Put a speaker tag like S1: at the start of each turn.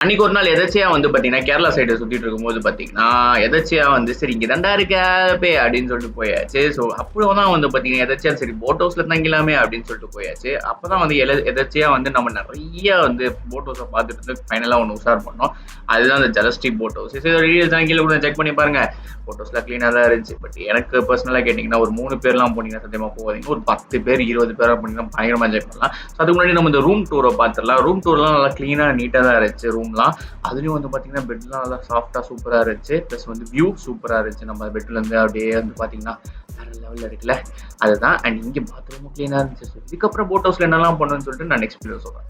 S1: அன்னைக்கு ஒரு நாள் எதாச்சியா வந்து பாத்தீங்கன்னா கேரளா சைடு சுத்திட்டு இருக்கும்போது பாத்தீங்கன்னா எதாச்சியா வந்து சரி இங்க தாண்டா இருக்க பே அப்படின்னு சொல்லிட்டு போயாச்சு. ஸோ அப்பதான் வந்து பாத்தீங்கன்னா எதாச்சியா சரி போட் ஹவுஸ்ல தங்கிலாமே அப்படின்னு சொல்லிட்டு போயாச்சு. அப்பதான் வந்து எதாச்சியா வந்து நம்ம நிறைய வந்து போட் ஹவுஸை பார்த்துட்டு வந்து ஃபைனலா ஒன்று உஷார் பண்ணோம். அதுதான் அந்த ஜலஸ்டி போட் ஹவுஸ். சரி டீடைல்ஸ் கீழே கூட செக் பண்ணி பாருங்க. போட் ஹவுஸ்ல கிளீனா தான் இருந்துச்சு. பட் எனக்கு பர்சனலா கேட்டீங்கன்னா ஒரு 3 பேர்லாம் போனீங்கன்னா சத்தியமா போகாதீங்க. ஒரு 10 பேர் 20 பேரா போனீங்கன்னா பயங்கரமா என்ஜாய் பண்ணலாம். அதுக்கு முன்னாடி நம்ம இந்த ரூம் டூரை பார்த்துடலாம். ரூம் டூர்லாம் நல்லா கிளீனா நீட்டா தான் இருந்துச்சு ரூம்லாம். அதுலயும் வந்து பாத்தீங்கன்னா பெட்லாம் நல்லா சாஃப்டா சூப்பரா இருந்துச்சு. பிளஸ் வந்து வியூ சூப்பரா இருந்துச்சு. நம்ம பெட்ல இருந்து அப்படியே வந்து பாத்தீங்கன்னா வேற லெவல்ல இருக்குல்ல, அதுதான். அண்ட் இங்க பாத்ரூம் கிளீனா இருந்துச்சு. இதுக்கப்புறம் போட் ஹவுஸ்ல என்னெல்லாம் பண்ணுன்னு சொல்லிட்டு நான் நெக்ஸ்ட் வீடியோ சொல்றேன்.